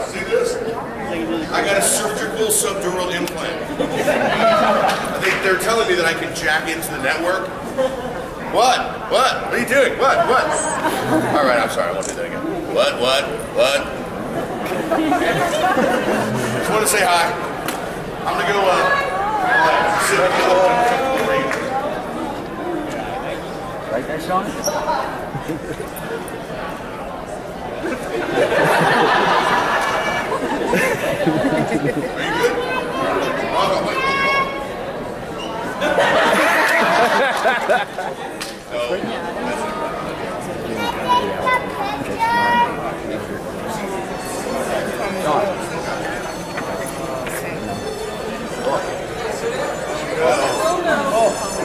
See this? I got a surgical subdural implant. I think they're telling me that I can jack into the network. What? What? What are you doing? What? What? All right, I'm sorry. I won't do that again. What? What? What? Just want to say hi. I'm gonna go sit up the range. Right there, Sean?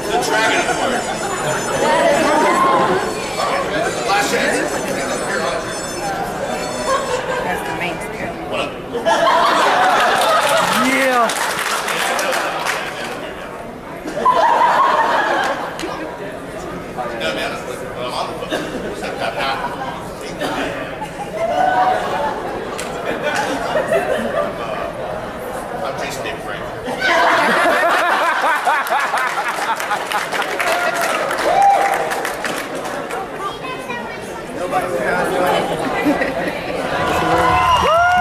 The dragon part. Last chance. That's the main spirit. What up? Yeah. No, man, I'm on the phone. Step that back. I'm Jason David Frank.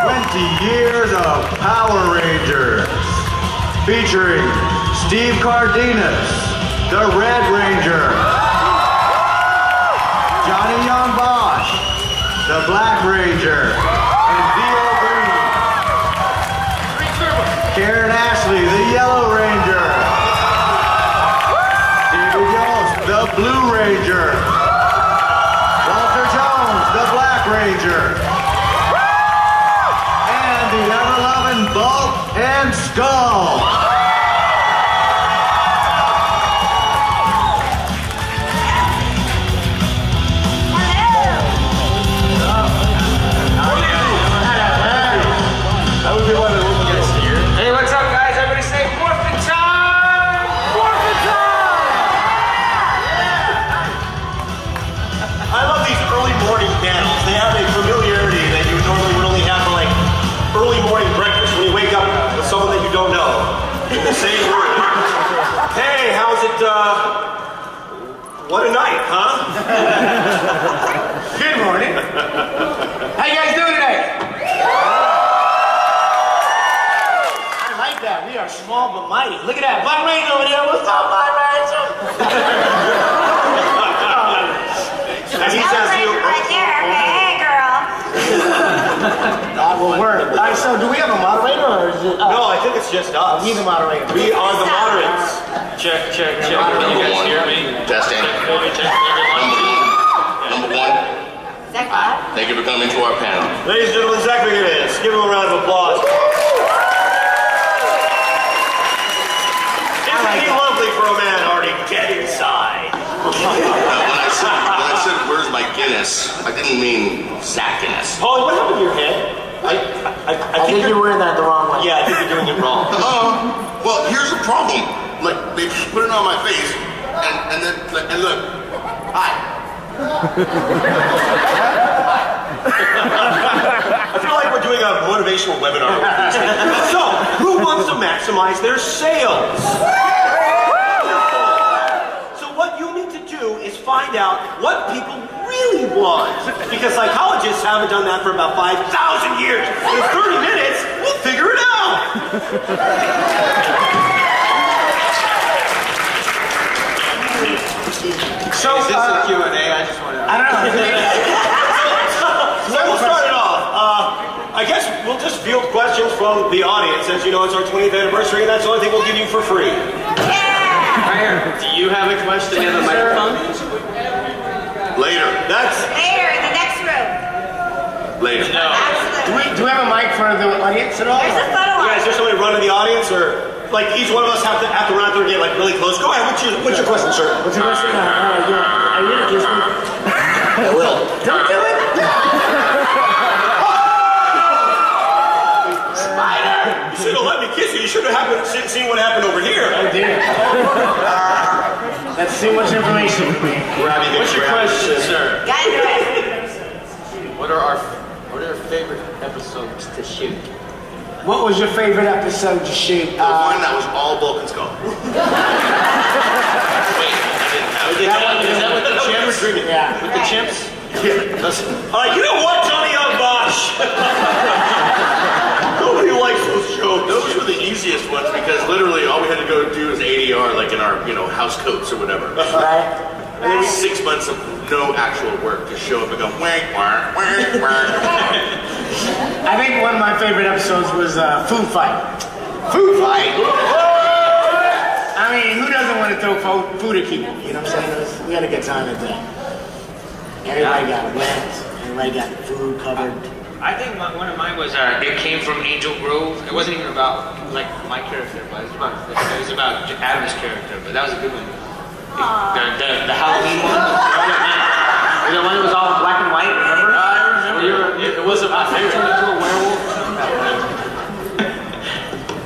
20 years of Power Rangers, featuring Steve Cardenas, the Red Ranger, Johnny Young Bosch, the Black Ranger, and Theo Green, Karen Ashley, the Yellow Ranger, David Yost, the Blue Ranger, Walter Jones, the Black Ranger, and the ever-loving Bulk and Skull. Hey, what's up, guys? Everybody say Morphin time! Morphin time! I love these early morning panels. They have a familiarity that you normally would only have for like early morning breakfast when you wake up with someone that you don't know in the same room. Hey, how's it, what a night, huh? Good morning. How you guys doing today? I like that. We are small but mighty. Look at that. Black Ranger over there. What's up, Black Ranger? And he says you. Right there. Hey, girl. That will work. All right, so do we have a moderator or is it? No, I think it's just us. We the moderator. We are the moderates. Check, check, check. Can you guys hear me? Testing. Check. Number one. Zachary. Thank you for coming to our panel. Ladies and gentlemen, Zachary it is. Give him a round of applause. Isn't he lovely for a man already dead inside? When I said, where's my Guinness, I didn't mean Zach Guinness. Paulie, what happened to your head? I think you're wearing that the wrong way. Yeah, I think you're doing it wrong. Well, here's the problem. Like, they put it on my face, and then, and look, hi. I feel like we're doing a motivational webinar with these things. So, who wants to maximize their sales? So what you need to do is find out what people really want. Because psychologists haven't done that for about 5,000 years. In 30 minutes, we'll figure it out. So, Is this a Q&A? I just want to... I don't know. So we'll start it off. I guess we'll just field questions from the audience. As you know, it's our 20th anniversary, and that's the only thing we'll give you for free. Yeah. Right here. Do you have a question? Do you have a microphone? Later. That's... Later, in the next room. Later. No. Absolutely. Do we have a mic for the audience at all? There's a photo You op. guys, there's somebody running the audience, or like each one of us have to run out there and get like really close. Go ahead. What's your question, sir? What's your question? Are you gonna kiss me? I will. Don't do it! You should have let me kiss you. You should have seen what happened over here. I did. That's too much information for me. What's your question, sir? Got into it. What are favorite episodes to shoot? What was your favorite episode to shoot? The one that was all Vulcan Skull. Wait, I didn't have it. Is that with the chimps? Yeah. With the chimps? Yeah. Alright, you know what, Johnny Young Bosch? Nobody likes those jokes. Those were the easiest ones because literally all we had to go do is ADR, like in our, house coats or whatever. Right? And then 6 months of no actual work, just show up and go wank, wank, wank, wank. I think one of my favorite episodes was Food Fight. Food Fight? I mean, who doesn't want to throw food at people? You know what I'm saying? We had a good time at that. Everybody got wet. Everybody got food covered. I think one of mine was it came from Angel Grove. It wasn't even about like my character, but it was about Adam's character. But that was a good one. The Halloween one. The one that was all black and white. Remember? I remember. It was about I turned into a werewolf.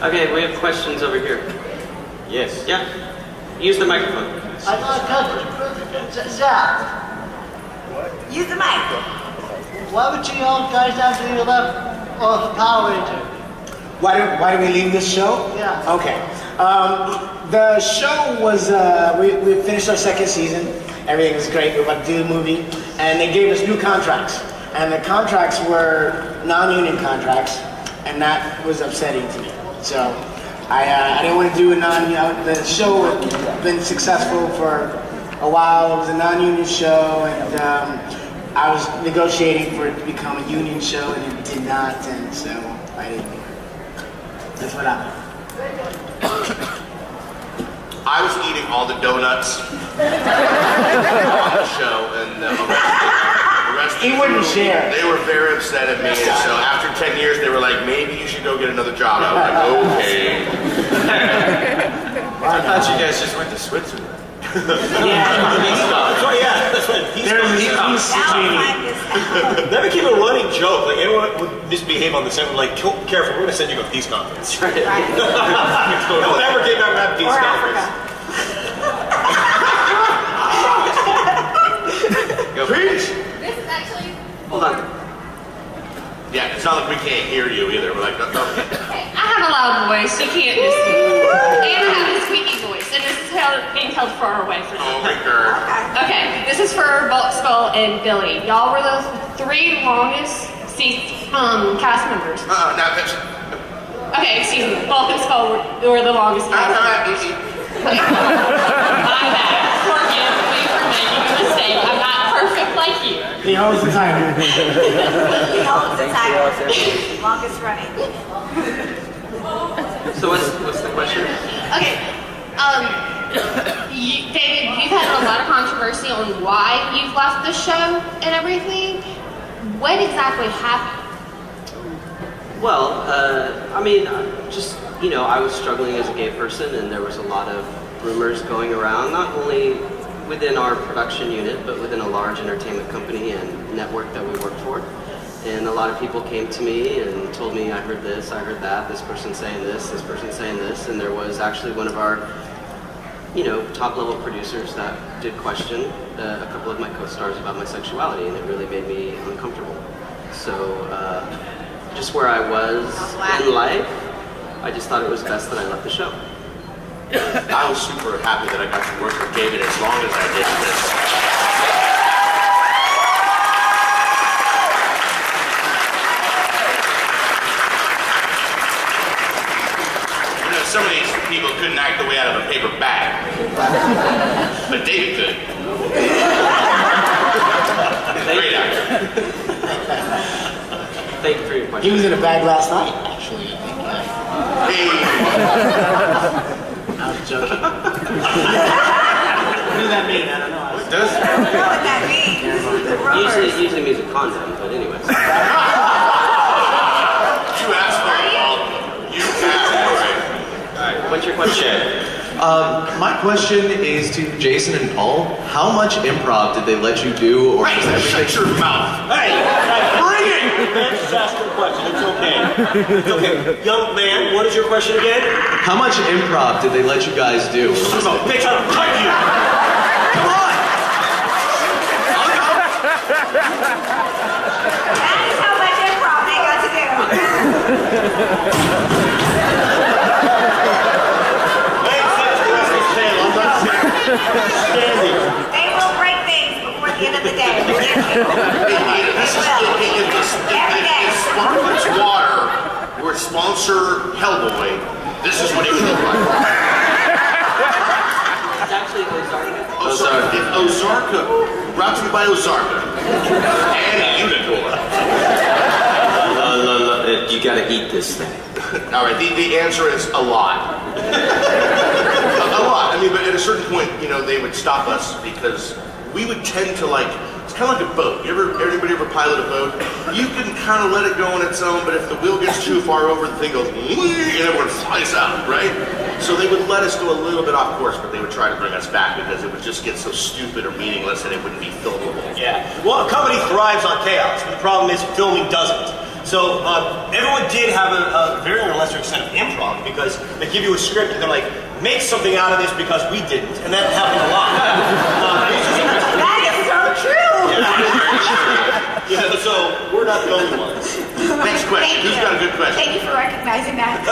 Okay, we have questions over here. Yes. Yeah. Use the microphone. I got a question. Zach, Use the mic. why would you all guys have to left off the Power Ranger? Why do we leave this show? Yeah. Okay. The show was, we finished our second season. Everything was great. We were about to do the movie. And they gave us new contracts. And the contracts were non-union contracts. And that was upsetting to me. So I didn't want to do the show had been successful for a while. It was a non-union show. And I was negotiating for it to become a union show. And it did not. And so I didn't do it. That's what happened. I was eating all the donuts on the show, and the rest He wouldn't share. They were very upset at me, and so after 10 years, they were like, maybe you should go get another job. I was like, okay. I thought you guys just went to Switzerland. Oh yeah, that's right. That became a running joke. Like anyone would misbehave on the set, we're like, careful, we're gonna send you to a peace conference. Don't ever get back to peace conference. Preach. This is actually. Hold on. Yeah, it's not like we can't hear you either. We're like, no. Okay, I have a loud voice. You can't just. And I have a squeaky voice, and this is being held far away from Oh me. my god. Okay, this is for Bulk Skull and Billy. Y'all were the 3 longest cast members. Now that's. Okay, excuse me. Bulk and Skull were the longest cast members. My bad. Forgive me for making a mistake. I'm not perfect like you. He holds the title. He holds the title. Longest running. So what's the question? Okay, David, you've had a lot of controversy on why you've left the show and everything. What exactly happened? Well, I mean, just, I was struggling as a gay person, and there was a lot of rumors going around, not only within our production unit, but within a large entertainment company and network that we worked for. And a lot of people came to me and told me, I heard this, I heard that, this person's saying this person's saying this, and there was actually one of our, top-level producers that did question a couple of my co-stars about my sexuality, and it really made me uncomfortable. So, just where I was in life, I just thought it was best that I left the show. I was super happy that I got to work with David as long as I did this. Some of these people couldn't act the way out of a paper bag. But David could. Great actor. Thank you for your question. He was in a bag last night, actually, I think. Hey. I was joking. What does that mean? I don't know. What does I don't know what that means. The rumors. It usually means a condom, but anyways. You asked for it, Paul. You asked for it. Alright, what's your question? My question is to Jason and Paul. How much improv did they let you do, or Right, was everything? shut your mouth. Hey, bring it! Man, just ask a question. It's okay. It's okay. Young man, what is your question again? How much improv did they let you guys do? Son of a bitch, I'll cut you! Come on! That is how much improv Officer Hellboy, this is what he would look like. It's actually Ozarka. Ozarka. Brought to you by Ozarka. And Unicorn. You gotta eat this thing. All right, the answer is a lot. A lot. I mean, but at a certain point, you know, they would stop us because we would tend to like, it's kind of like a boat. Everybody ever pilot a boat? You can kind of let it go on its own, but if the wheel gets too far over, the thing goes, and everyone flies out, right? So they would let us go a little bit off course, but they would try to bring us back because it would just get so stupid or meaningless and it wouldn't be filmable. Yeah. Well, a company thrives on chaos, but the problem is filming doesn't. So everyone did have a very or lesser extent of improv because they give you a script and they're like, make something out of this because we didn't, and that happened a lot. That is so true. Yeah, so we're not the only ones. Next question. Who's got a good question? Thank you for recognizing that.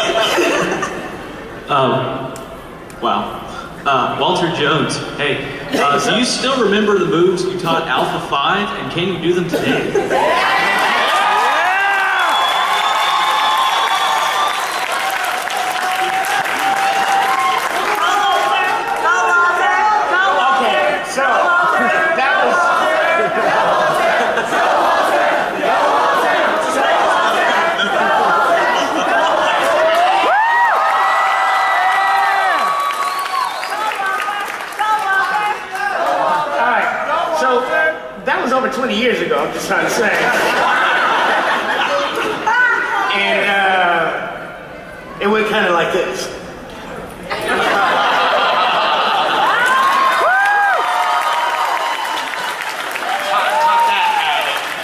Wow. Walter Jones, hey, do you still remember the moves you taught Alpha 5, and can you do them today? Over 20 years ago, I'm just trying to say. And it went kind of like this.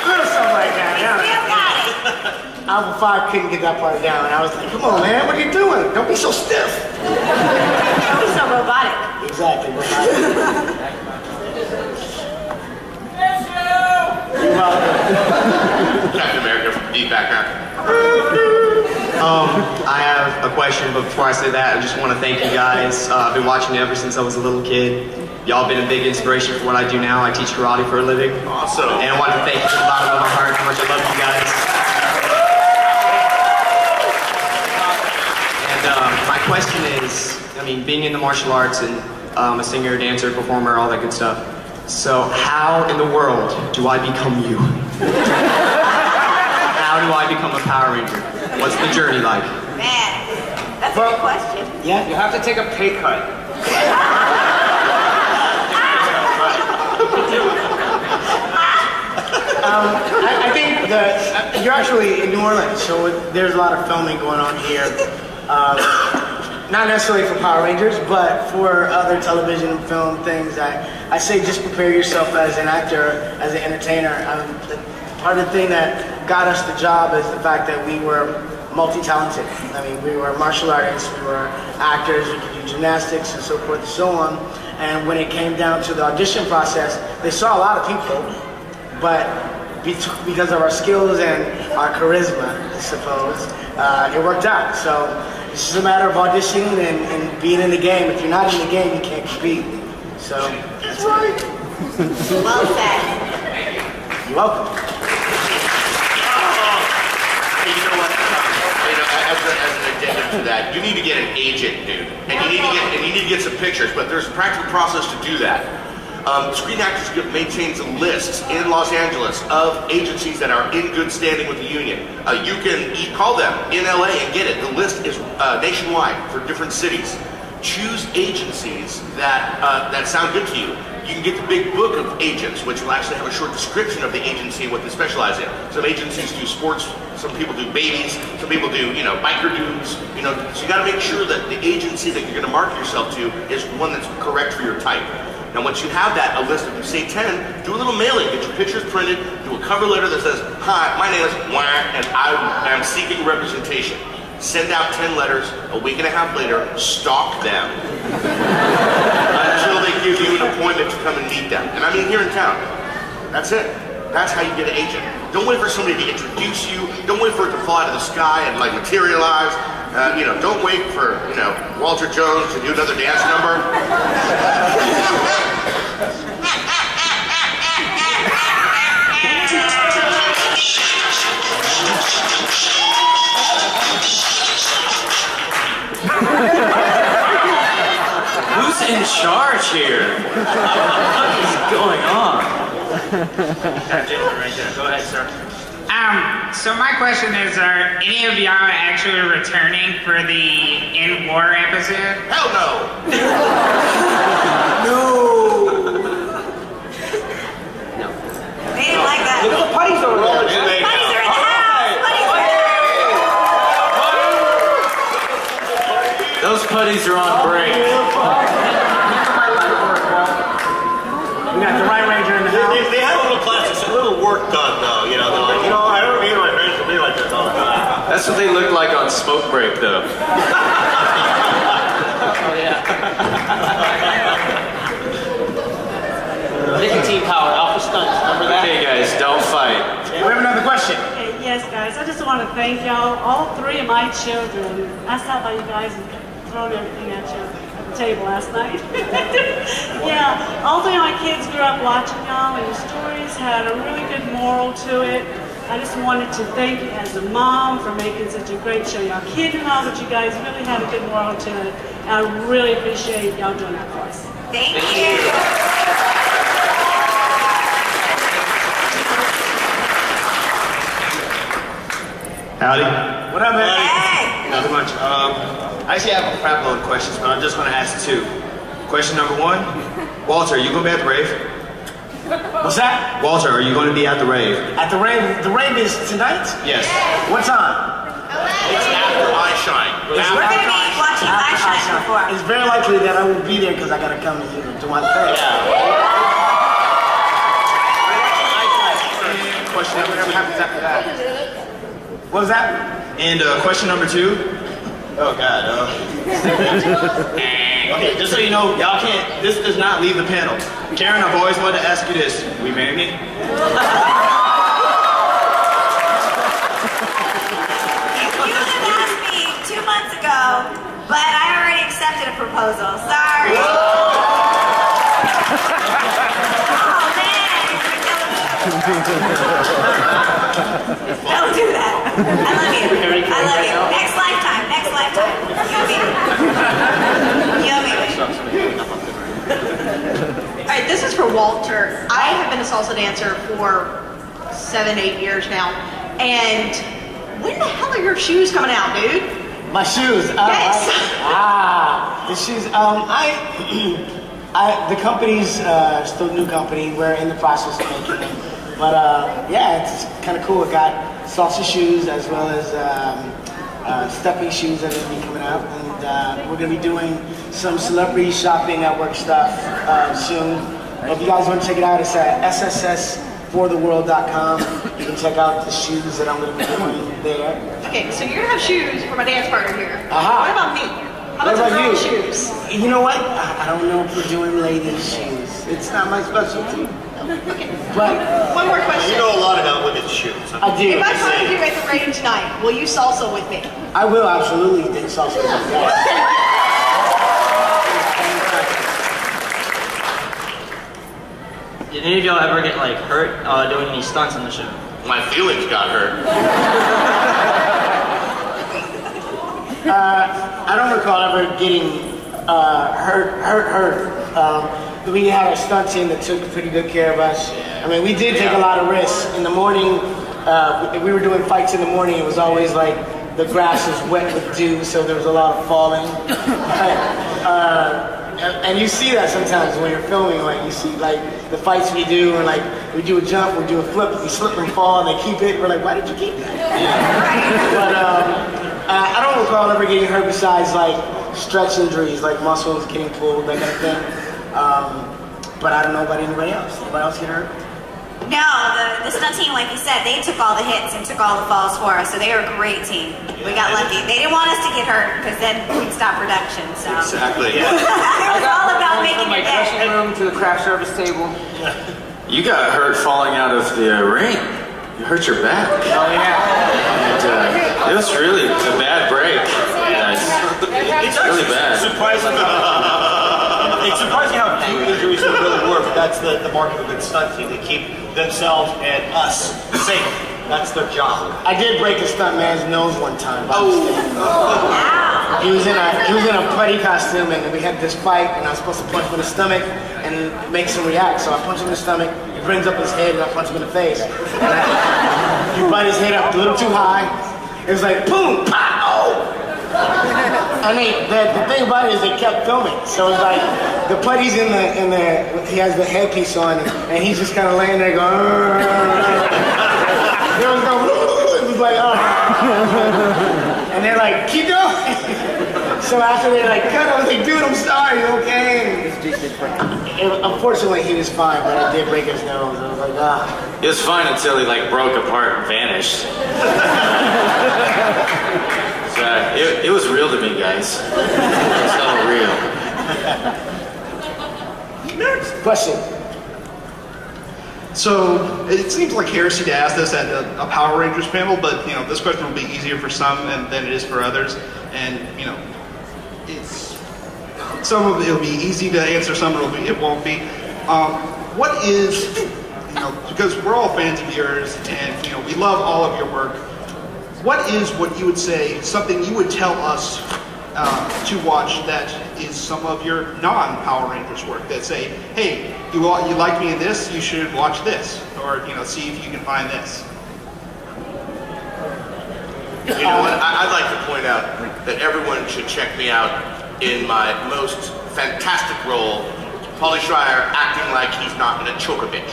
Little something like that, yeah. Alpha 5 couldn't get that part down. I was like, come on, man, what are you doing? Don't be so stiff. Don't be so robotic. Exactly, robotic. Captain America from the deep background. I have a question, but before I say that, I just want to thank you guys. I've been watching you ever since I was a little kid. Y'all been a big inspiration for what I do now. I teach karate for a living. Awesome. And I want to thank you from the bottom of my heart how much I love you guys. And my question is, I mean, being in the martial arts and a singer, dancer, performer, all that good stuff. So how in the world do I become you? How do I become a Power Ranger? What's the journey like? Man, that's a good question. Yeah. You have to take a pay cut. I think that you're actually in New Orleans, so there's a lot of filming going on here. Not necessarily for Power Rangers, but for other television and film things. I say just prepare yourself as an actor, as an entertainer. Part of the thing that got us the job is the fact that we were multi-talented. I mean, we were martial artists, we were actors, we could do gymnastics and so forth and so on. And when it came down to the audition process, they saw a lot of people, but because of our skills and our charisma, I suppose, it worked out. So it's just a matter of auditioning and being in the game. If you're not in the game, you can't compete. So that's right. Well said. You're welcome. Hey, you know what? As an addendum to that, you need to get an agent, dude, and you need to get some pictures. But there's a practical process to do that. Screen Actors Guild maintains a list in Los Angeles of agencies that are in good standing with the union. You can call them in LA and get it. The list is nationwide for different cities. Choose agencies that sound good to you. You can get the big book of agents, which will actually have a short description of the agency and what they specialize in. Some agencies do sports, some people do babies, some people do, biker dudes, so you gotta make sure that the agency that you're gonna market yourself to is one that's correct for your type. Now once you have that, a list of, say 10, do a little mailing, get your pictures printed, do a cover letter that says, hi, my name is Wah, and I am seeking representation. Send out 10 letters, a week and a half later, stalk them until they give you an appointment to come and meet them. And I mean here in town. That's it. That's how you get an agent. Don't wait for somebody to introduce you. Don't wait for it to fall out of the sky and materialize. Don't wait for, Walter Jones to do another dance number. charge here? What is going on? Go ahead, sir. So my question is, are any of y'all actually returning for the In War episode? Hell no! They didn't like that. Look at the putties over there. Putties are in the house. Putties are Those putties are on break. We got the right ranger in the house. They had a little class, it's a little work done though, you know, they're like, I don't need my friends to be like this all the time. That's what they look like on smoke break, though. Oh, yeah. Nicotine power, alpha stunts, remember that? Okay, guys, don't fight. We have another question. Okay, yes, guys. I just want to thank y'all, all three of my children. I stopped by you guys and thrown everything at you at the table last night. Yeah, all three of my kids grew up watching y'all, and your stories had a really good moral to it. I just wanted to thank you as a mom for making such a great show. Y'all kids and all, but you guys really had a good moral to it. And I really appreciate y'all doing that for us. Thank you. Howdy. What up, man? Hey. Nothing much. I actually have a crap load of questions, but I'm just going to ask two. Question number one, Walter, are you going to be at the rave? What's that? Walter, are you going to be at the rave? At the rave is tonight? Yes. What time? It's after I shine. We're going to be watching I Shine before. It's very likely that I will be there because I got to come and do my thing. Question number two. After that. What was that? And question number two. Oh God. Okay, just so you know, y'all can't. This does not leave the panel. Karen, I've always wanted to ask you this. Will you marry me? You should have asked me 2 months ago, but I already accepted a proposal. Sorry. Oh man, don't do that. I love you. I love you. Next lifetime. Next lifetime. You'll be All right, this is for Walter. I have been a salsa dancer for 7-8 years now, and when the hell are your shoes coming out, dude? My shoes. Yes. The shoes. The company's still a new company. We're in the process of making them. But yeah, it's kind of cool. I got salsa shoes as well as stepping shoes that are going to be coming out. And we're going to be doing some celebrity shopping at work stuff soon. If you guys want to check it out, it's at ssfortheworld.com. You can check out the shoes that I'm going to be doing there. Okay, so you're gonna have shoes for my dance partner here. Aha. What about me? How about some girl shoes? You know what? I don't know if we're doing ladies' shoes. It's not my specialty. Okay. But one more question. You know a lot about women's shoes. I do. If I find you at the rave tonight, will you salsa with me? I will absolutely do salsa with you. Did any of y'all ever get like hurt doing any stunts on the show? My feelings got hurt. I don't recall ever getting hurt. We had a stunt team that took pretty good care of us. I mean, we did take a lot of risks. In the morning, if we were doing fights in the morning, it was always like the grass was wet with dew, so there was a lot of falling. And you see that sometimes when you're filming, like you see like the fights we do, and like we do a jump, we do a flip, we slip and fall, and they keep it. We're like, why did you keep that? But I don't recall ever getting hurt besides like stretch injuries, like muscles getting pulled, that kind of thing. But I don't know about anybody else. Anybody else get hurt? No, the stunt team, like you said, they took all the hits and took all the falls for us, so they were a great team. We got lucky. They didn't want us to get hurt because then we'd stop production. So Exactly. it was all about making From my it good. dressing room to the craft service table. You got hurt falling out of the ring. You hurt your back. Oh yeah. And, it was really a bad break. It's really bad. Surprising. It's surprising how few injuries there really were, but that's the mark of a good stunt team. They keep themselves and us safe. That's their job. I did break a stunt man's nose one time. Oh. He was in a putty costume, and we had this fight, and I was supposed to punch him in the stomach and make him react. So I punched him in the stomach. He brings up his head, and I punch him in the face. And he brought his head up a little too high. It was like boom, pow. I mean, the thing about it is they kept filming. So it's like the putty's in the he has the headpiece on, and he's just kind of laying there going. There was no. It was like and they're like, keep going. So after they like cut, I was like, dude, I'm sorry, you okay? Unfortunately, he was fine, but it did break his nose. I was like, ah. It was fine until he like broke apart and vanished. So it was real to me, guys. It's not real. Next question. So it seems like heresy to ask this at a Power Rangers panel, but you know this question will be easier for some than it is for others, and you know, some of it'll be easy to answer, some it won't be. What is, you know, because we're all fans of yours, and you know we love all of your work. What is what you would say something you would tell us to watch that is some of your non-Power Rangers work that say, hey, you like me in this, you should watch this, or you know, see if you can find this. You know what? I'd like to point out that everyone should check me out in my most fantastic role, Pauly Schreier acting like he's not gonna choke a bitch.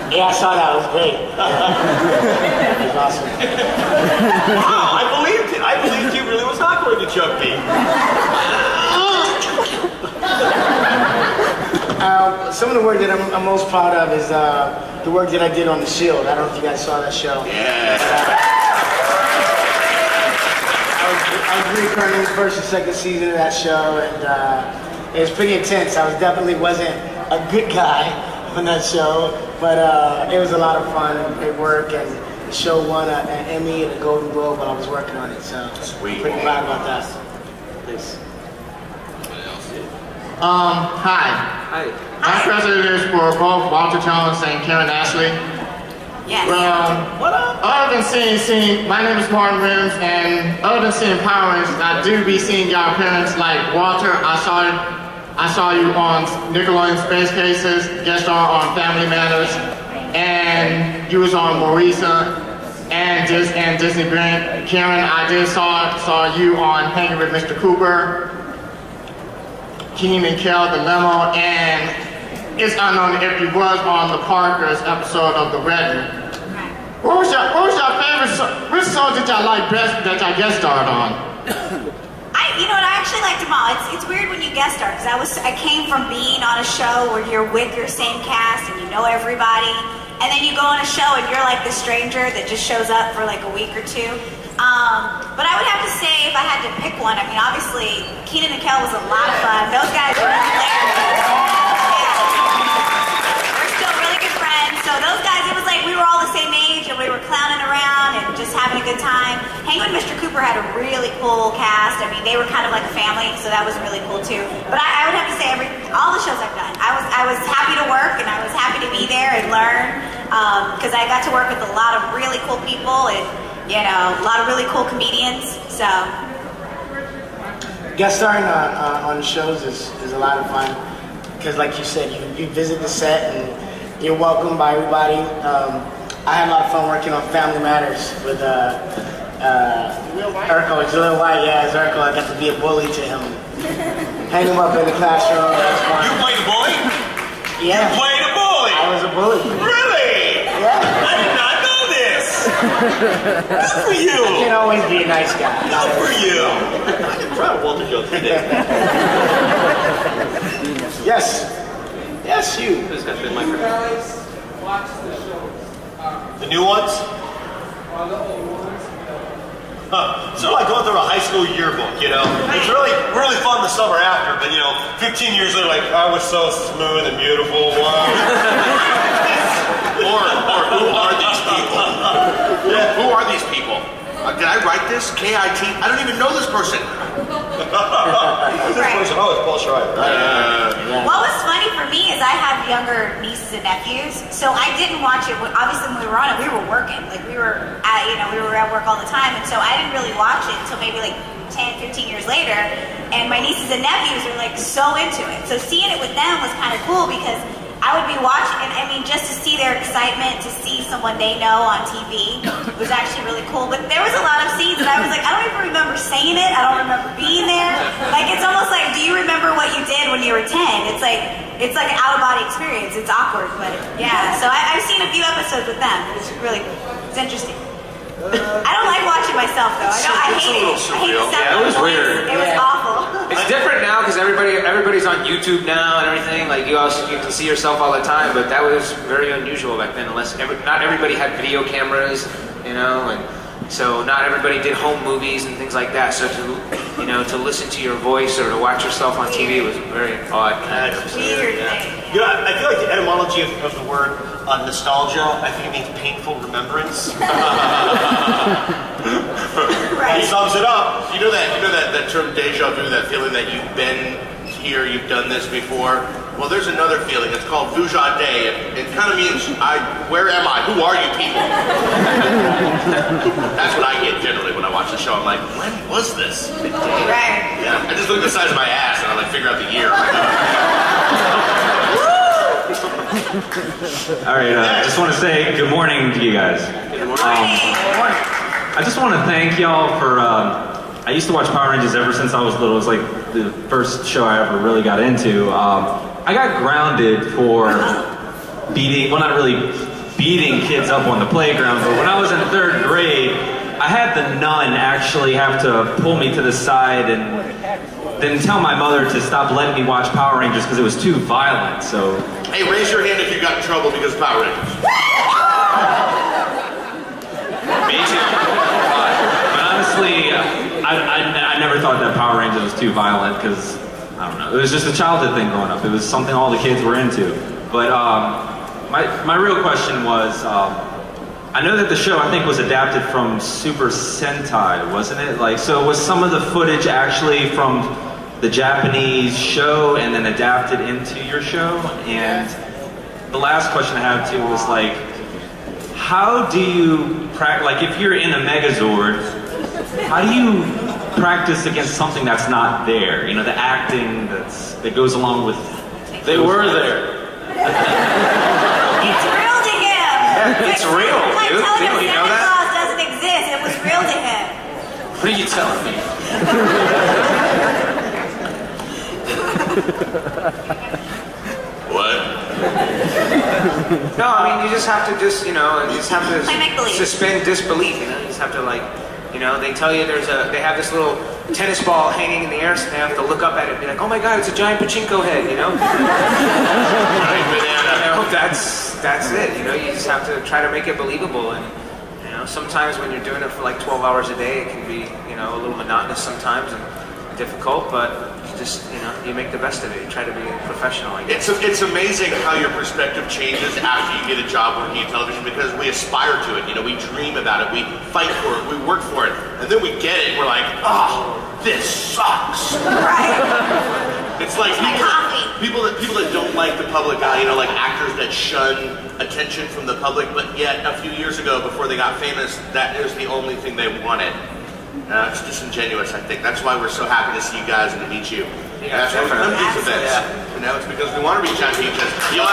Yeah, I saw that. It was great. It was awesome. Wow, I believed it. I believed you really was not going to choke me. Some of the work that I'm most proud of is the work that I did on The Shield. I don't know if you guys saw that show. Yeah. I was recurring the first and second season of that show, and it was pretty intense. I definitely wasn't a good guy on that show, but it was a lot of fun and great work, and the show won an Emmy and a Golden Globe while I was working on it, so sweet. I'm pretty proud about that. Thanks. Hi. My question is for both Walter Jones and Karen Ashley. Yes. What up? Other than seeing, my name is Martin Rims, and other than seeing Power Rangers, I do be seeing your appearance. Like Walter, I saw you on Nickelodeon Space Cases, guest star on Family Matters, and you was on Marisa and Disney Grant. Karen, I did saw you on Hanging with Mr. Cooper, Keenan and Kel, The Limo, and it's unknown if you was on the Parkers episode of The Redman. What was your favorite song? Which song did y'all like best that y'all guest starred on? You know what, I actually liked them all. It's weird when you guest star, because I came from being on a show where you're with your same cast and you know everybody, and then you go on a show and you're like the stranger that just shows up for like a week or two. But I would have to say, if I had to pick one, I mean, obviously, Keenan and Kel was a lot of fun. Those guys were hilarious. We're still really good friends. So those guys, it was like we were all the same age and we were clowning around and just having a good time. Hanging with Mr. Cooper had a really cool cast. I mean, they were kind of like a family, so that was really cool too. But I would have to say, all the shows I've done, I was happy to work and I was happy to be there and learn, because I got to work with a lot of really cool people and, you know, a lot of really cool comedians. So guest starring on shows is a lot of fun, because like you said, you visit the set and you're welcomed by everybody. I had a lot of fun working on Family Matters with Urkel. Jaleel White, yeah, it's Urkel. I got to be a bully to him. Hang him up in the classroom. That's fun. You played a bully? Yeah. You played a bully? I was a bully. Really? Yeah. I did not know this. Good for you. I can't always be a nice guy. Good for you. I'm proud of Walter Jones today. Yes. Yes, you. Who's got the microphone? Watch the shows. The new ones? The old ones. So like going through a high school yearbook, you know? It's really fun the summer after, but you know, 15 years later, like, I was so smooth and beautiful. Wow. or who are these people? Yeah. Who are these people? did I write this? K-I-T? I don't even know this person. Who's this person? Oh, it's Paul Schreiber. What was funny for me is I have younger nieces and nephews, so I didn't watch it. Obviously, when we were on it, we were working. Like we were at work all the time, and so I didn't really watch it until maybe like 10, 15 years later. And my nieces and nephews were like so into it. So seeing it with them was kind of cool because I would be watching, and I mean, just to see their excitement, to see someone they know on TV was actually really cool. But there was a lot of scenes that I was like, I don't even remember saying it. I don't remember being there. Like, it's almost like, do you remember what you did when you were 10? It's like an out-of-body experience. It's awkward, but yeah. So I've seen a few episodes with them. It's really, it's interesting. I don't like watching myself though. I hate it. I hate the sound. Yeah, it was weird. It was awful. It's different now because everybody's on YouTube now and everything. Like you can see yourself all the time, but that was very unusual back then. Not everybody had video cameras, you know, and so not everybody did home movies and things like that. So to listen to your voice or to watch yourself on TV was very odd. Weird. You know, I feel like the etymology of the word nostalgia, I think it means painful remembrance. Right. He sums it up. You know that term deja vu, that feeling that you've been here, you've done this before? Well, there's another feeling. It's called vuja day. It kind of means, where am I? Who are you people? That's what I get generally when I watch the show. I'm like, when was this? Right. Yeah. I just look at the size of my ass and I like figure out the year. All right, I just want to say good morning to you guys. Good morning. I just want to thank y'all for, I used to watch Power Rangers ever since I was little. It was like the first show I ever really got into. I got grounded for beating, well, not really beating kids up on the playground, but when I was in 3rd grade, I had the nun actually have to pull me to the side and then tell my mother to stop letting me watch Power Rangers because it was too violent, so... Hey, raise your hand if you got in trouble because of Power Rangers. Me too. But honestly, I never thought that Power Rangers was too violent because, I don't know, it was just a childhood thing growing up. It was something all the kids were into. But my real question was, I know that the show, I think, was adapted from Super Sentai, wasn't it? Like, so was some of the footage actually from the Japanese show and then adapted into your show? And the last question I have too was like, how do you practice, like if you're in a Megazord, how do you practice against something that's not there? You know, the acting that goes along with... They were there. It's real to him. It's real, dude. Didn't you know that? Santa Claus doesn't exist. It was real to him. What are you telling me? What? No, I mean, you just have to suspend disbelief, you know? You just have to they tell you they have this little tennis ball hanging in the air, so they have to look up at it and be like, oh my god, it's a giant pachinko head, you know? That's it, you know? You just have to try to make it believable, and sometimes when you're doing it for like 12 hours a day, it can be, a little monotonous sometimes and difficult, but you make the best of it. You try to be professional, I guess. It's amazing how your perspective changes after you get a job working in television because we aspire to it. We dream about it. We fight for it. We work for it. And then we get it and we're like, oh, this sucks. Right. It's like people that don't like the public eye, like actors that shun attention from the public, but yet a few years ago before they got famous, that is the only thing they wanted. It's disingenuous, I think. That's why we're so happy to see you guys and to meet you. Yeah, that's why we come to these events. Yeah. It's because we want to reach out to you because people.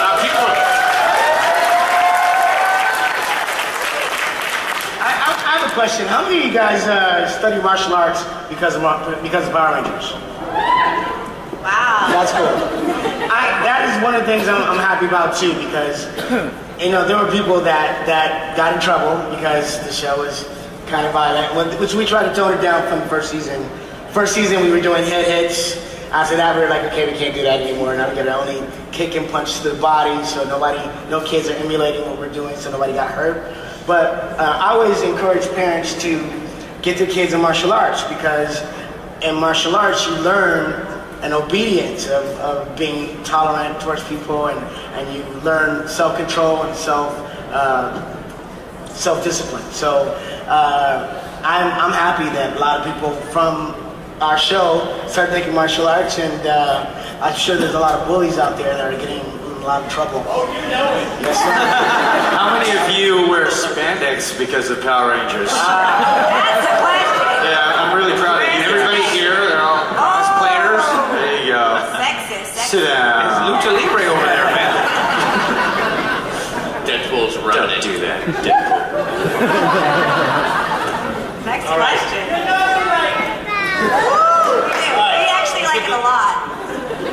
I have a question. How many of you guys study martial arts because of Power Rangers? Wow. That's cool. That is one of the things I'm happy about too because there were people that got in trouble because the show was kind of violent, which we tried to tone it down from the first season. First season we were doing head hits. After that we were like, okay, we can't do that anymore. Now we're gonna only kick and punch to the body so no kids are emulating what we're doing so nobody got hurt. But I always encourage parents to get their kids in martial arts because in martial arts you learn an obedience of being tolerant towards people and you learn self-control and self-discipline. So I'm happy that a lot of people from our show start taking martial arts, and I'm sure there's a lot of bullies out there that are getting in a lot of trouble. Oh, you know it. Yes, sir. How many of you wear spandex because of Power Rangers? That's a question. Yeah, I'm really proud of you. Everybody here, they're all cosplayers. There you go. Sexist. Sit down. It's Lucha Libre over there, man. Deadpool's running. Don't do that, Deadpool. Next question. We actually like it a lot.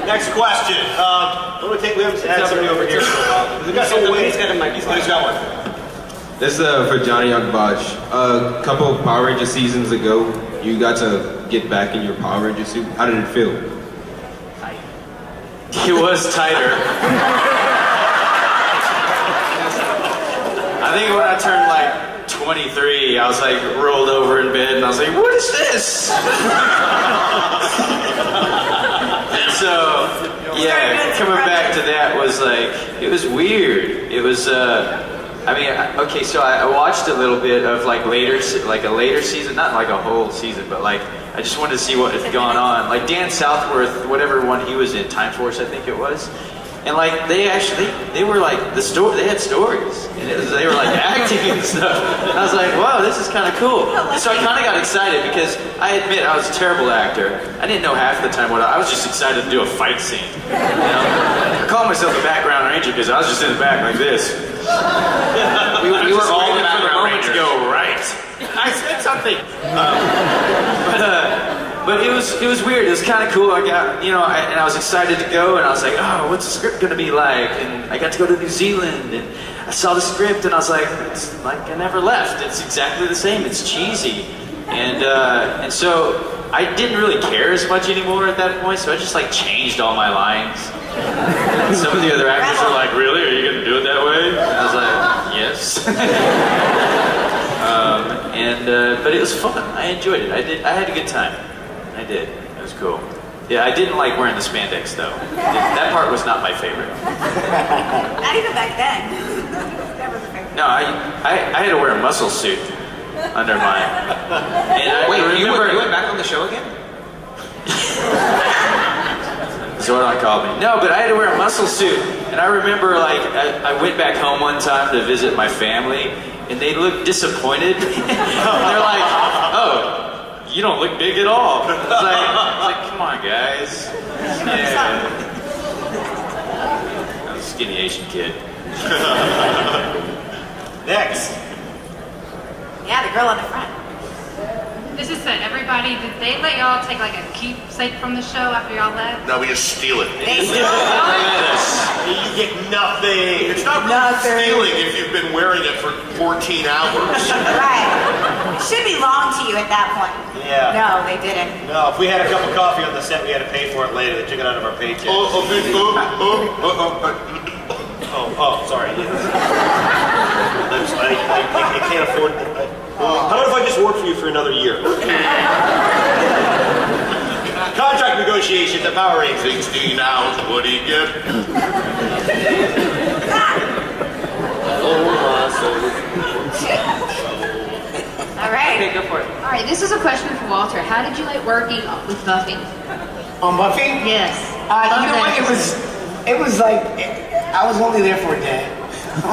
Next question. What do we think? We haven't had somebody over here for a while. He's got a mic. He's got one. This is for Johnny Young Bosch. A couple of Power Ranger seasons ago, you got to get back in your Power Ranger suit. How did it feel? It was tighter. I think when I turned like 23, I was like rolled over in bed and I was like, what is this? And so, yeah, coming back to that was like, it was weird. It was, okay, so I watched a little bit of like a later season, not like a whole season, but like, I just wanted to see what had gone on. Like Dan Southworth, whatever one he was in, Time Force I think it was. And like they were like they had stories, and they were like acting and stuff. And I was like, wow, this is kind of cool. And so I kind of got excited because I admit I was a terrible actor. I didn't know half the time what I was just excited to do a fight scene. You know? I called myself a background ranger because I was just in the back like this. we were all the background rangers. To go right. I said something. But it was weird. It was kind of cool. I got, and I was excited to go, and I was like, oh, what's the script gonna be like? And I got to go to New Zealand, and I saw the script, and I was like, it's like I never left. It's exactly the same. It's cheesy, and so I didn't really care as much anymore at that point. So I just like changed all my lines. And some of the other actors were like, really? Are you gonna do it that way? And I was like, yes. But it was fun. I enjoyed it. I had a good time. I did. It was cool. Yeah, I didn't like wearing the spandex though. That part was not my favorite. Not even back then. No, I had to wear a muscle suit under mine. And I you went back on the show again? Zordon called me. No, but I had to wear a muscle suit. And I remember like I went back home one time to visit my family, and they looked disappointed. They're like, oh, you don't look big at all. I was like, come on, guys. Yeah. I was a skinny Asian kid. Next. Yeah, the girl on the front. This is to everybody. Did they let y'all take like a keepsake from the show after y'all left? No, we just steal it. They steal it. You get nothing. It's not really stealing if you've been wearing it for 14 hours. Right. It should belong to you at that point. Yeah. No, they didn't. No, if we had a cup of coffee on the set, we had to pay for it later. They took it out of our paycheck. Oh, sorry. I can't afford it. How about if I just work for you for another year? Contract negotiations at Power Rangers. 16 hours, what do you get? All right. Okay, go for it. All right, this is a question for Walter. How did you like working with Buffy? On Buffy? Yes. You know what? It was like I was only there for a day.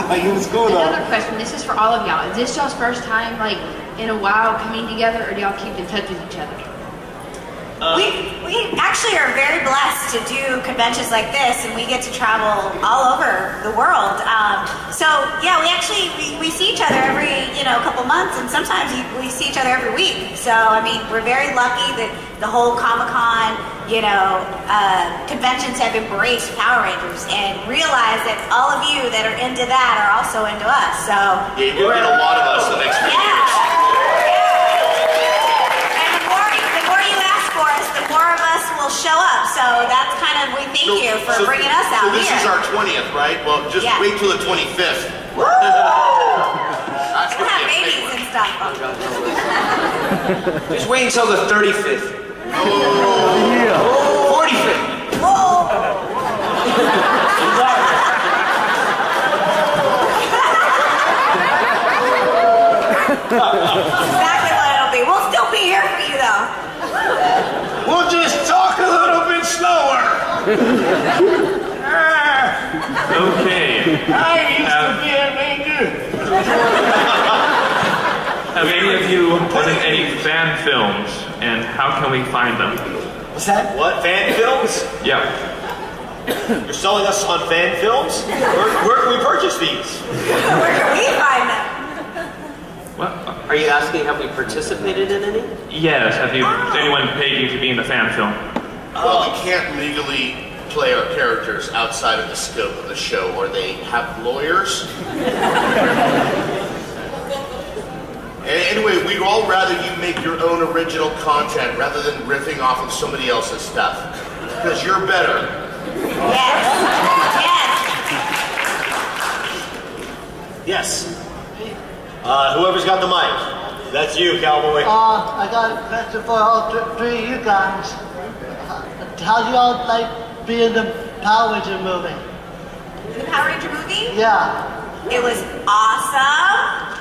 Like it was cool though. Another question. This is for all of y'all. Is this y'all's first time, like, in a while coming together, or do y'all keep in touch with each other? We actually are very blessed to do conventions like this, and we get to travel all over the world. So yeah, we see each other every couple months, and sometimes we see each other every week. So I mean, we're very lucky that the whole Comic-Con conventions have embraced Power Rangers and realize that all of you that are into that are also into us. So yeah, you're gonna get a lot of us the next few years. The more of us will show up. So that's kind of, we thank you for bringing us out here. So this is our 20th, right? Well, just wait till the 25th. Woo! We'll have babies and stuff. Just wait until the 35th. Oh. 45th. Whoa! Exactly what it'll be We'll just talk a little bit slower. Okay. I used to be a ranger. Have any of you been in any fan films, and how can we find them? What's that? What, fan films? Yeah. You're selling us on fan films? Where can we purchase these? Where can we find them? What? Are you asking, have we participated in any? Yes. Have anyone paid you to be in the fan film? Well, we can't legally play our characters outside of the scope of the show, or they have lawyers. Anyway, we'd all rather you make your own original content rather than riffing off of somebody else's stuff. Because you're better. Yes. Whoever's got the mic. That's you, cowboy. I got a question for all three of you guys. How do y'all like being the Power Ranger movie? The Power Ranger movie? Yeah. It was awesome.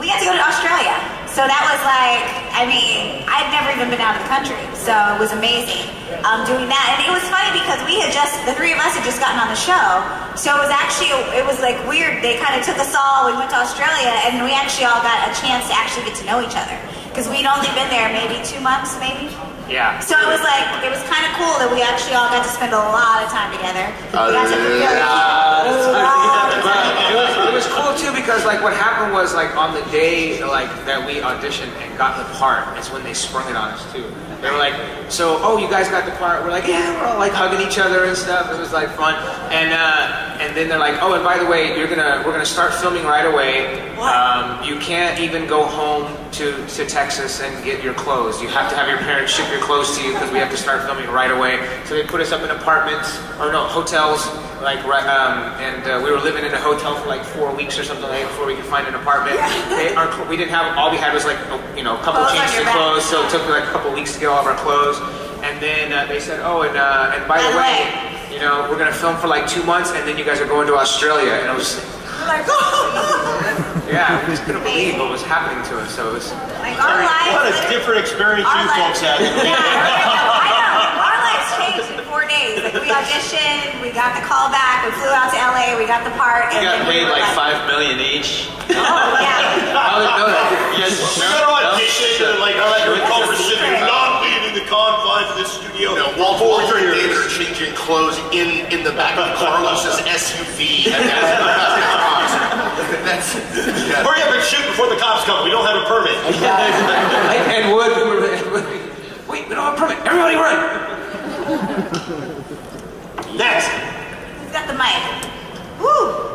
We got to go to Australia. So that was like, I mean, I'd never even been out of the country. So it was amazing doing that. And it was funny because the three of us had just gotten on the show. So it was actually, it was like weird. They kind of took us all, we went to Australia, and we actually all got a chance to actually get to know each other. Because we'd only been there maybe 2 months, maybe. Yeah. So it was like, it was kind of cool that we actually all got to spend a lot of time together. It was cool too because like what happened was like on the day like that we auditioned and got the part, it's when they sprung it on us too. They were like, so you guys got the part? We're like, yeah, we're all like hugging each other and stuff. It was like fun. And then they're like, oh, and by the way, we're gonna start filming right away. You can't even go home to Texas and get your clothes. You have to have your parents ship your clothes to you because we have to start filming right away. So they put us up in apartments, or no, hotels, like right, and we were living in a hotel for like 4 weeks or something like that before we could find an apartment. We didn't have, all we had was like, a couple changes of clothes, so it took like a couple weeks to get all of our clothes. And then they said, oh, and by the way, we're gonna film for like 2 months, and then you guys are going to Australia. And I was like, yeah, we just couldn't believe what was happening to us. So it was like our lives. What a different experience you folks had. Yeah, I know. Our lives changed in 4 days. Like we auditioned, we got the call back, we flew out to LA, we got the part. You got paid like $5 million each. Oh yeah. I didn't know that. Yes. You got to audition and like Culver sitting, not leaving the confines of this studio. Walter and David are changing clothes in the back of Carlos's SUV. Hurry up and shoot before the cops come. We don't have a permit. And Wood, wait, we don't have a permit. Everybody run. Next. Who's got the mic? Woo!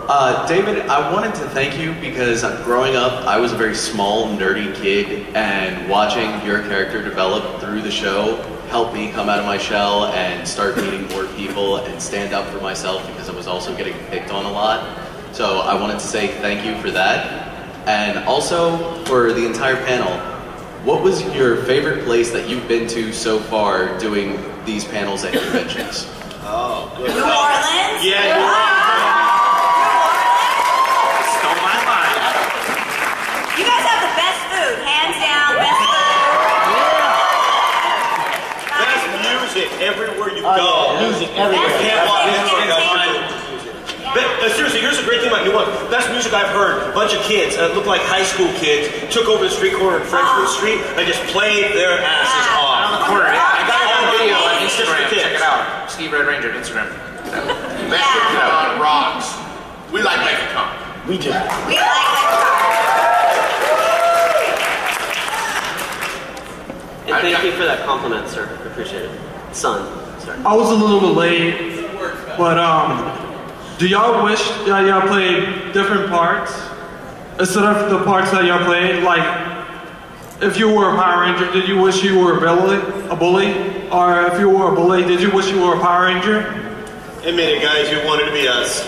David, I wanted to thank you because growing up, I was a very small, nerdy kid, and watching your character develop through the show helped me come out of my shell and start meeting more people and stand up for myself because I was also getting picked on a lot. So I wanted to say thank you for that. And also for the entire panel, what was your favorite place that you've been to so far doing these panels at conventions? Oh, good. New Orleans? Yeah. Stole my mind. You guys have the best food, hands down, best food. Best music everywhere you go. Music everywhere. You can't walk into it. Seriously, here's the great thing about New Orleans. Best music I've heard. A bunch of kids, looked like high school kids, took over the street corner in Frenchman Street and just played their asses off. On the corner, yeah. I got it on video on Instagram. Check it out. Steve Red Ranger Instagram. Mechacon rocks. We like Mechacon. We do. We like And thank you for that compliment, sir. I appreciate it. Son, sorry. I was a little bit late, but do y'all wish that y'all played different parts instead of the parts that y'all played? Like, if you were a Power Ranger, did you wish you were a bully? Or if you were a bully, did you wish you were a Power Ranger? Admit it, guys, you wanted to be us.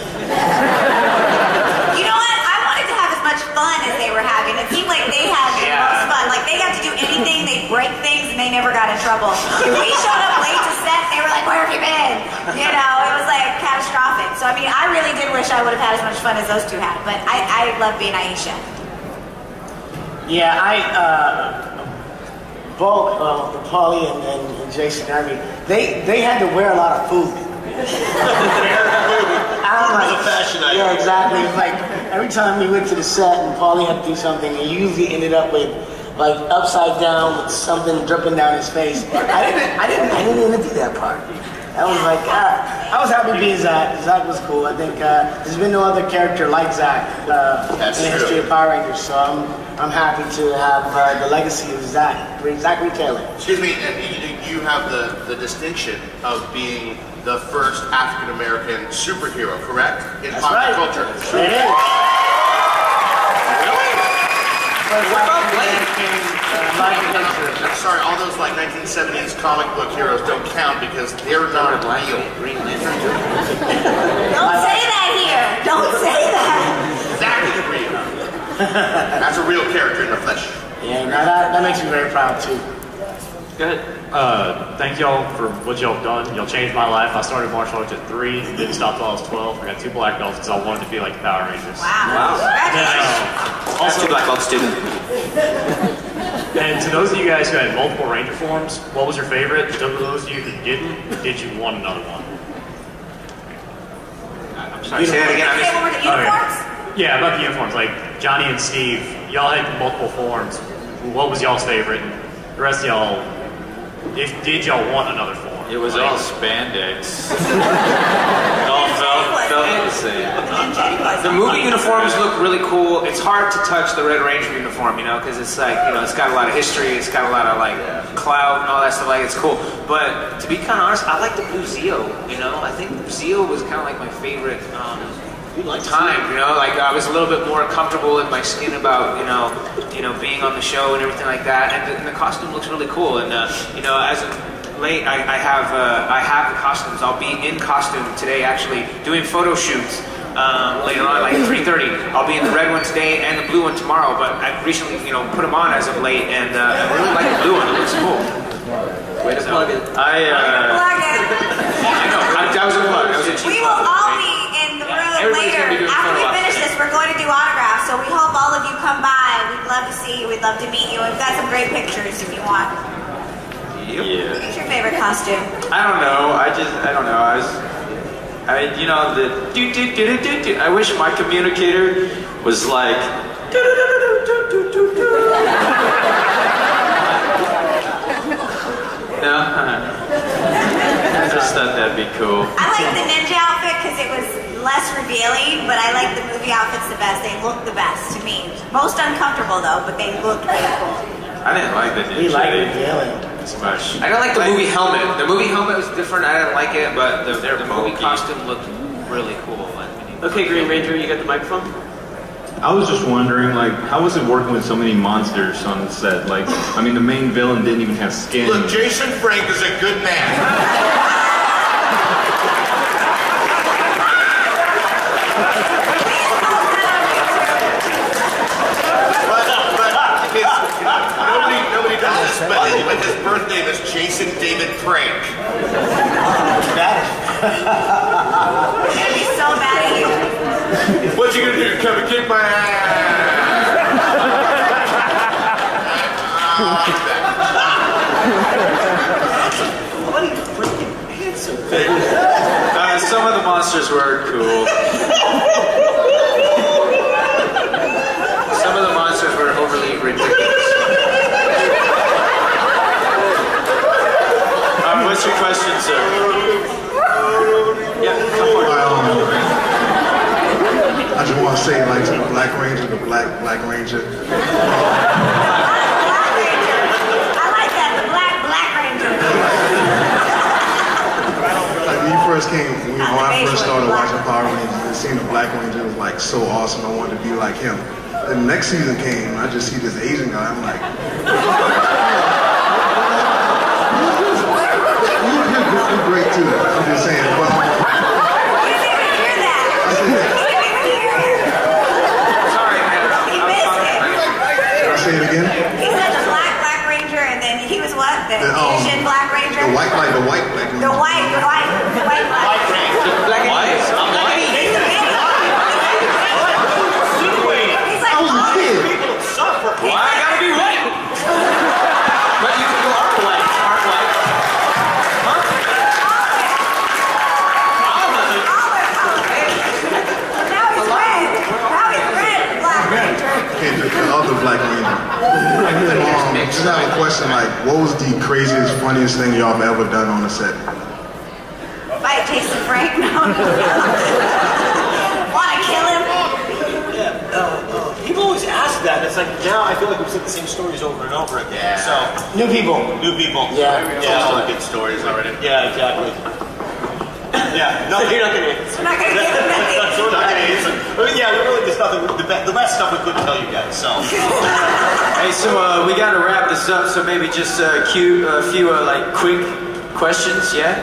You know what? I wanted to have as much fun as they were having. It seemed like they had the most fun. Like they got to do anything, they break things, and they never got in trouble. If we showed up late to set, they were like, "Where have you been?" You know, it was like catastrophic. So I mean, I really did wish I would have had as much fun as those two had. But I love being Aisha. Yeah, Paulie and Jason Harvey, they had to wear a lot of food. It was a fashion item. Yeah, exactly. It's like every time we went to the set and Paulie had to do something, he usually ended up with like upside down with something dripping down his face. I didn't even do that part. I was like, I was happy being Zach. Zach was cool. I think there's been no other character like Zach in the history of Power Rangers. So I'm happy to have the legacy of Zachary Taylor. Excuse me, and you have the distinction of being the first African American superhero, correct? In popular culture. It is. I'm sorry, all those like 1970s comic book heroes don't count because they're not real. Don't say that here. Don't say that. Zach is real. That's a real character in the flesh. Yeah, that makes me very proud too. Good. Thank y'all for what y'all have done. Y'all changed my life. I started martial arts at 3, didn't stop till I was 12. I got 2 black belts because I wanted to be like the Power Rangers. Wow. Also black belt student. And to those of you guys who had multiple Ranger forms, what was your favorite? To those of you who didn't, did you want another one? I'm sorry, say that again. Say what were the uniforms? Yeah, about the uniforms. Like Johnny and Steve, y'all had multiple forms. What was y'all's favorite? And the rest of y'all, did y'all want another form? It was all spandex. It all felt the same. The movie uniforms look really cool. It's hard to touch the Red Ranger uniform, you know, because it's like, you know, it's got a lot of history, it's got a lot of like clout and all that stuff. Like, it's cool. But to be kind of honest, I like the blue Zeo. You know, I think Zeo was kind of like my favorite time. You know, like I was a little bit more comfortable in my skin about you know, being on the show and everything like that. And the costume looks really cool. And you know, as of late, I have the costumes. I'll be in costume today, actually doing photo shoots. Later on, like at 3:30, I'll be in the red one today and the blue one tomorrow. But I recently, you know, put them on as of late, and I really like the blue one. It looks cool. Way to plug it. I know. That was a plug. That was a cheap We will all be in the room later. After we finish this, we're going to do autographs. So we hope all of you come by. We'd love to see you. We'd love to meet you. We've got some great pictures if you want. Yeah. What's your favorite costume? I don't know. I don't know. You know, I wish my communicator was like. No, I just thought that'd be cool. I like the ninja outfit because it was less revealing, but I like the movie outfits the best. They look the best to me. Most uncomfortable though, but they look really cool. I didn't like the ninja. We like revealing. Much. I don't like the movie helmet. The movie helmet was different. I didn't like it, but the movie costume looked really cool. Okay, Green Ranger, you got the microphone? I was just wondering, like, how was it working with so many monsters on the set? Like, I mean, the main villain didn't even have skin. Look, Jason Frank is a good man. Nobody does this, but his birth name is Jason David Frank. It'd be so bad at you. What you gonna do? Come and kick my What are you freaking handsome? Some of the monsters were cool. Some of the monsters were overly ridiculous. What's your question, sir? Yeah, come on. I just want to say, like, to the Black Ranger, the Black Ranger. I like that, the Black Ranger. Like, when you first came, when I first started watching Power Rangers, and seeing the Black Ranger was like so awesome. I wanted to be like him. Then the next season came, and I just see this Asian guy. I'm like, you're great too. I'm just saying. Well, say it again? He said the Black Ranger, and then he was what? The Asian Black Ranger? The white Black Ranger. The white Ranger. Black white? I'm white. He's like, I was a kid. Well, I gotta be white. But you Just have a question, like, what was the craziest, funniest thing y'all have ever done on the set? Might taste of Frank, no. Wanna kill him? People always ask that. It's like now I feel like we've said the same stories over and over again. Yeah. So New people. Yeah. All the good stories already. Yeah, exactly. Yeah. No, you're not gonna answer. We're not gonna give him nothing. So we're not gonna answer. I mean, yeah, we really there's nothing. The best stuff we couldn't tell you guys. So. Hey, so we gotta wrap this up. So maybe just cue a few like quick questions. Yeah.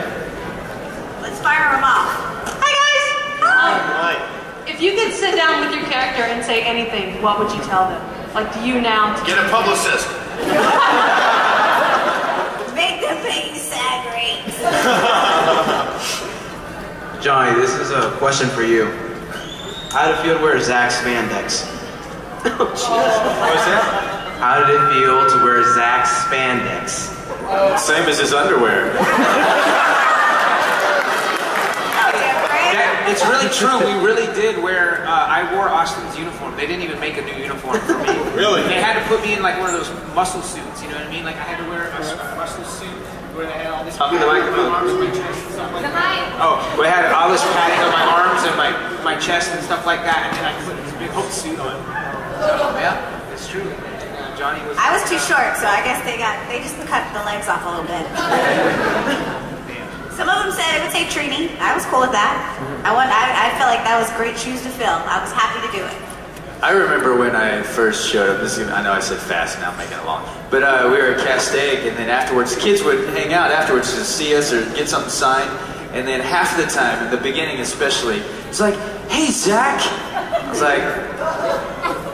Let's fire him off. Hi guys. Right. If you could sit down with your character and say anything, what would you tell them? Like, do you now? Get a publicist. Make them pay you Zachary. Johnny, this is a question for you. How did it feel to wear Zach spandex? What was that? How did it feel to wear Zach spandex? Same as his underwear. It's really true. We really did wear. I wore Austin's uniform. They didn't even make a new uniform for me. Really? They had to put me in like one of those muscle suits. You know what I mean? Like I had to wear a muscle suit where they had all this. Talking to the microphone. Arms and my chest and stuff like that. Oh, we had all this padding on my arms and my chest and stuff like that, and then I put this big whole suit on. Yeah, it's true. And, Johnny was. I was too short, so I guess they just cut the legs off a little bit. Some of them said it would take training. I was cool with that. I felt like that was great shoes to fill. I was happy to do it. I remember when I first showed up. I know I said fast, now I'm making it long. But we were at Castaic, and then afterwards, kids would hang out afterwards to see us or get something signed. And then half the time, in the beginning especially, it's like, "Hey, Zach." I was like,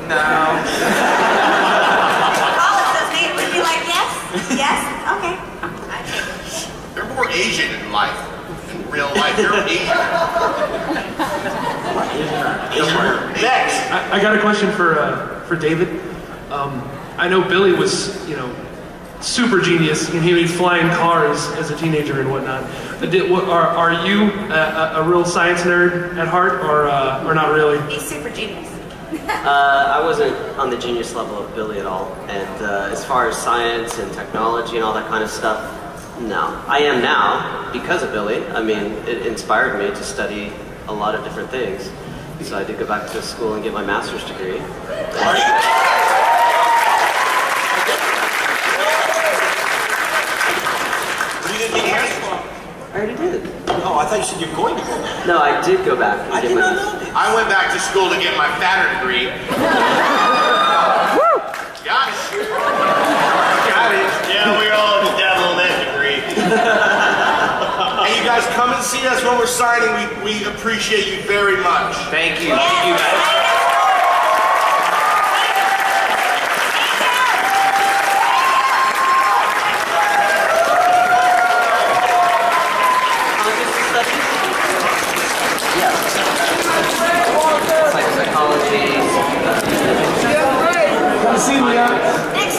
"No." College does me. Would be like, yes, yes, okay. You're more Asian in life. In real life, you're Asian. Next. I got a question for David. I know Billy was, super genius, and he was flying cars as a teenager and whatnot. Are you a real science nerd at heart, or not really? He's super genius. I wasn't on the genius level of Billy at all, and as far as science and technology and all that kind of stuff, no. I am now because of Billy. I mean, it inspired me to study a lot of different things. So I did go back to school and get my master's degree. You didn't get yours? I already did. Oh, I thought you said you were going to go back. No, I did go back. And get my I went back to school to get my fatter degree. Got it. Got it. Yeah, we all just dabble in that degree. And you guys come and see us when we're signing. We appreciate you very much. Thank you. Thank you guys.